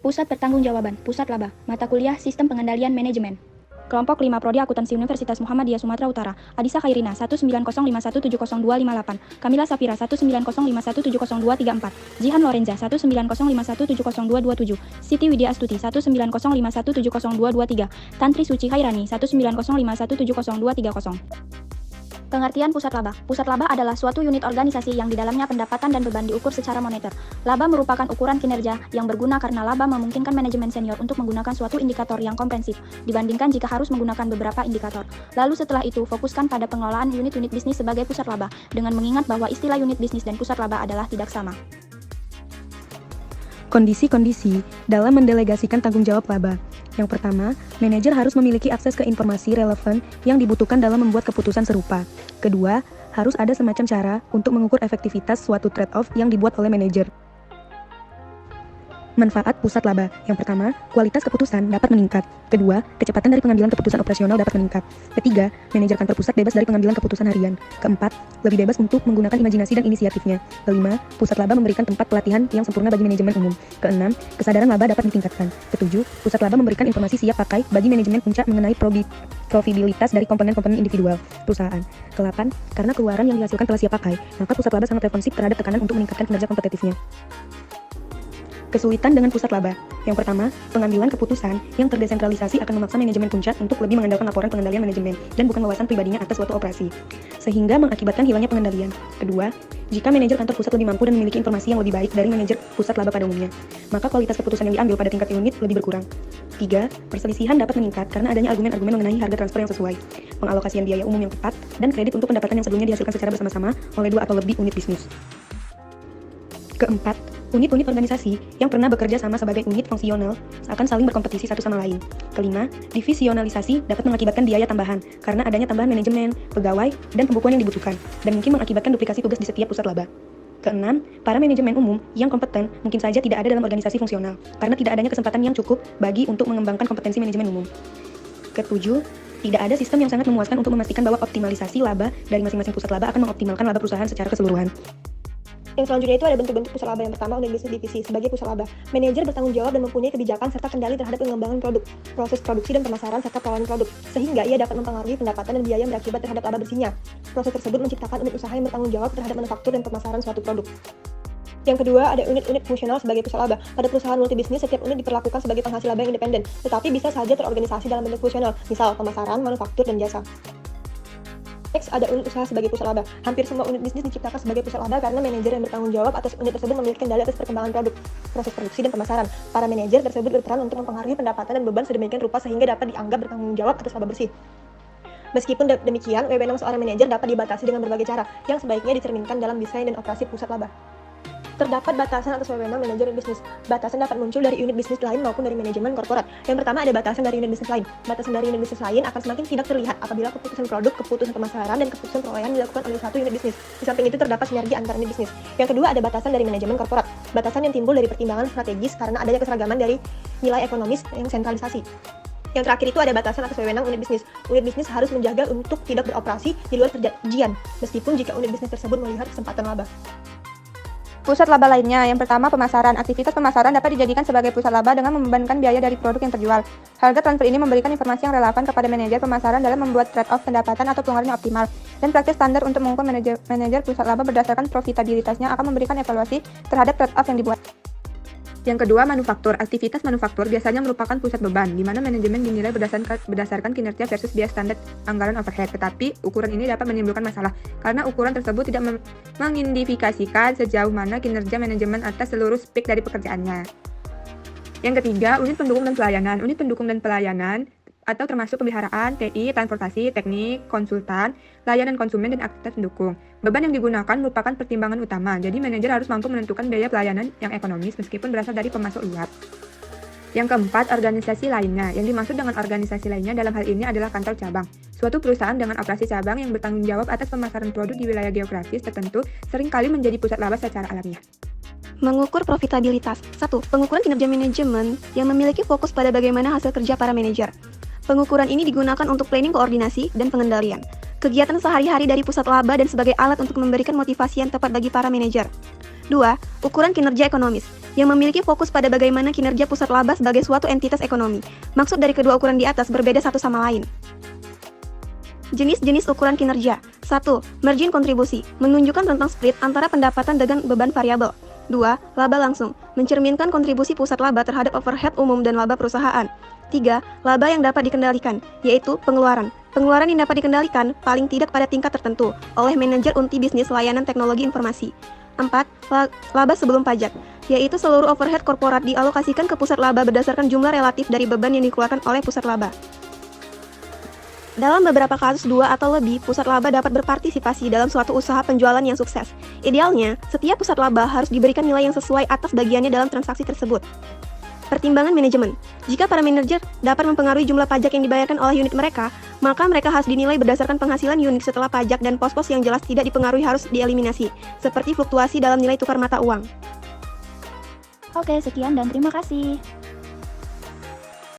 Pusat Pertanggungjawaban, Pusat Laba, Mata Kuliah Sistem Pengendalian Manajemen. Kelompok 5 Prodi Akuntansi Universitas Muhammadiyah Sumatera Utara, Adisa Khairina 190517028, Kamila Safira 19051702234, Jihan Lorenza 19051702227, Siti Widya Astuti 19051702223, Tantri Suci Khairani 19051702230. Pengertian pusat laba. Pusat laba adalah suatu unit organisasi yang di dalamnya pendapatan dan beban diukur secara moneter. Laba merupakan ukuran kinerja yang berguna karena laba memungkinkan manajemen senior untuk menggunakan suatu indikator yang komprehensif dibandingkan jika harus menggunakan beberapa indikator. Lalu setelah itu fokuskan pada pengelolaan unit-unit bisnis sebagai pusat laba dengan mengingat bahwa istilah unit bisnis dan pusat laba adalah tidak sama. Kondisi-kondisi dalam mendelegasikan tanggung jawab laba. Yang pertama, manajer harus memiliki akses ke informasi relevan yang dibutuhkan dalam membuat keputusan serupa. Kedua, harus ada semacam cara untuk mengukur efektivitas suatu trade-off yang dibuat oleh manajer. Manfaat pusat laba. Yang pertama, kualitas keputusan dapat meningkat. Kedua, kecepatan dari pengambilan keputusan operasional dapat meningkat. Ketiga, manajer kantor pusat bebas dari pengambilan keputusan harian. Keempat, lebih bebas untuk menggunakan imajinasi dan inisiatifnya. Kelima, pusat laba memberikan tempat pelatihan yang sempurna bagi manajemen umum. Keenam, kesadaran laba dapat ditingkatkan. Ketujuh, pusat laba memberikan informasi siap pakai bagi manajemen puncak mengenai profitabilitas dari komponen-komponen individual perusahaan. Kedelapan, karena keluaran yang dihasilkan telah siap pakai, maka pusat laba sangat responsif terhadap tekanan untuk meningkatkan kinerja kompetitifnya. Kesulitan dengan pusat laba. Yang pertama, pengambilan keputusan yang terdesentralisasi akan memaksa manajemen puncak untuk lebih mengandalkan laporan pengendalian manajemen dan bukan wawasan pribadinya atas suatu operasi, sehingga mengakibatkan hilangnya pengendalian. Kedua, jika manajer kantor pusat lebih mampu dan memiliki informasi yang lebih baik dari manajer pusat laba pada umumnya, maka kualitas keputusan yang diambil pada tingkat unit lebih berkurang. Tiga, perselisihan dapat meningkat karena adanya argumen-argumen mengenai harga transfer yang sesuai, pengalokasian biaya umum yang tepat, dan kredit untuk pendapatan yang sebelumnya dihasilkan secara bersama-sama oleh dua atau lebih unit bisnis. Keempat, unit-unit organisasi yang pernah bekerja sama sebagai unit fungsional akan saling berkompetisi satu sama lain. Kelima, divisionalisasi dapat mengakibatkan biaya tambahan karena adanya tambahan manajemen, pegawai, dan pembukuan yang dibutuhkan, dan mungkin mengakibatkan duplikasi tugas di setiap pusat laba. Keenam, para manajemen umum yang kompeten mungkin saja tidak ada dalam organisasi fungsional karena tidak adanya kesempatan yang cukup bagi untuk mengembangkan kompetensi manajemen umum. Ketujuh, tidak ada sistem yang sangat memuaskan untuk memastikan bahwa optimalisasi laba dari masing-masing pusat laba akan mengoptimalkan laba perusahaan secara keseluruhan. Yang selanjutnya itu ada bentuk-bentuk pusat laba. Yang pertama, unit bisnis divisi. Sebagai pusat laba, manajer bertanggung jawab dan mempunyai kebijakan serta kendali terhadap pengembangan produk, proses produksi dan pemasaran serta pengelolaan produk, sehingga ia dapat mempengaruhi pendapatan dan biaya yang berakibat terhadap laba bersihnya. Proses tersebut menciptakan unit usaha yang bertanggung jawab terhadap manufaktur dan pemasaran suatu produk. Yang kedua, ada unit-unit fungsional sebagai pusat laba. Pada perusahaan multibisnis, setiap unit diperlakukan sebagai penghasil laba yang independen, tetapi bisa saja terorganisasi dalam bentuk fungsional, misal pemasaran, manufaktur, dan jasa. Next, ada unit usaha sebagai pusat laba. Hampir semua unit bisnis diciptakan sebagai pusat laba karena manajer yang bertanggung jawab atas unit tersebut memiliki kendali atas perkembangan produk, proses produksi, dan pemasaran. Para manajer tersebut berperan untuk mempengaruhi pendapatan dan beban sedemikian rupa sehingga dapat dianggap bertanggung jawab atas laba bersih. Meskipun demikian, wewenang seorang manajer dapat dibatasi dengan berbagai cara, yang sebaiknya dicerminkan dalam desain dan operasi pusat laba. Terdapat batasan atas wewenang manajer bisnis. Batasan dapat muncul dari unit bisnis lain maupun dari manajemen korporat. Yang pertama, ada batasan dari unit bisnis lain. Batasan dari unit bisnis lain akan semakin tidak terlihat apabila keputusan produk, keputusan pemasaran, dan keputusan perolehan dilakukan oleh satu unit bisnis. Di samping itu terdapat sinergi antar unit bisnis. Yang kedua, ada batasan dari manajemen korporat. Batasan yang timbul dari pertimbangan strategis karena adanya keseragaman dari nilai ekonomis yang sentralisasi. Yang terakhir itu ada batasan atas wewenang unit bisnis. Unit bisnis harus menjaga untuk tidak beroperasi di luar perjanjian, meskipun jika unit bisnis tersebut melihat kesempatan laba. Pusat laba lainnya, yang pertama pemasaran. Aktivitas pemasaran dapat dijadikan sebagai pusat laba dengan membebankan biaya dari produk yang terjual. Harga transfer ini memberikan informasi yang relevan kepada manajer pemasaran dalam membuat trade-off pendapatan atau pengeluaran yang optimal. Dan praktik standar untuk mengukur manajer pusat laba berdasarkan profitabilitasnya akan memberikan evaluasi terhadap trade-off yang dibuat. Yang kedua, manufaktur. Aktivitas manufaktur biasanya merupakan pusat beban, di mana manajemen dinilai berdasarkan kinerja versus biaya standar anggaran overhead. Tetapi, ukuran ini dapat menimbulkan masalah, karena ukuran tersebut tidak mengidentifikasikan sejauh mana kinerja manajemen atas seluruh spek dari pekerjaannya. Yang ketiga, unit pendukung dan pelayanan. Unit pendukung dan pelayanan atau termasuk pemeliharaan, TI, transportasi, teknik, konsultan, layanan konsumen, dan aktivitas pendukung. Beban yang digunakan merupakan pertimbangan utama, jadi manajer harus mampu menentukan biaya pelayanan yang ekonomis meskipun berasal dari pemasok luar. Yang keempat, organisasi lainnya. Yang dimaksud dengan organisasi lainnya dalam hal ini adalah kantor cabang. Suatu perusahaan dengan operasi cabang yang bertanggung jawab atas pemasaran produk di wilayah geografis tertentu seringkali menjadi pusat laba secara alamiah. Mengukur profitabilitas. 1. Pengukuran kinerja manajemen yang memiliki fokus pada bagaimana hasil kerja para manajer. Pengukuran ini digunakan untuk planning koordinasi dan pengendalian. Kegiatan sehari-hari dari pusat laba dan sebagai alat untuk memberikan motivasi yang tepat bagi para manajer. 2. Ukuran kinerja ekonomis. yang memiliki fokus pada bagaimana kinerja pusat laba sebagai suatu entitas ekonomi. Maksud dari kedua ukuran di atas berbeda satu sama lain. Jenis-jenis ukuran kinerja. 1. Margin kontribusi, menunjukkan rentang split antara pendapatan dengan beban variabel. 2. Laba langsung, mencerminkan kontribusi pusat laba terhadap overhead umum dan laba perusahaan. 3. Laba yang dapat dikendalikan, yaitu pengeluaran. Pengeluaran yang dapat dikendalikan paling tidak pada tingkat tertentu oleh manajer unti bisnis layanan teknologi informasi. 4. Laba sebelum pajak, yaitu seluruh overhead korporat dialokasikan ke pusat laba berdasarkan jumlah relatif dari beban yang dikeluarkan oleh pusat laba. Dalam beberapa kasus 2 atau lebih, pusat laba dapat berpartisipasi dalam suatu usaha penjualan yang sukses. Idealnya, setiap pusat laba harus diberikan nilai yang sesuai atas bagiannya dalam transaksi tersebut. Pertimbangan manajemen. Jika para manajer dapat mempengaruhi jumlah pajak yang dibayarkan oleh unit mereka, maka mereka harus dinilai berdasarkan penghasilan unit setelah pajak dan pos-pos yang jelas tidak dipengaruhi harus dieliminasi, seperti fluktuasi dalam nilai tukar mata uang. Oke, sekian dan terima kasih.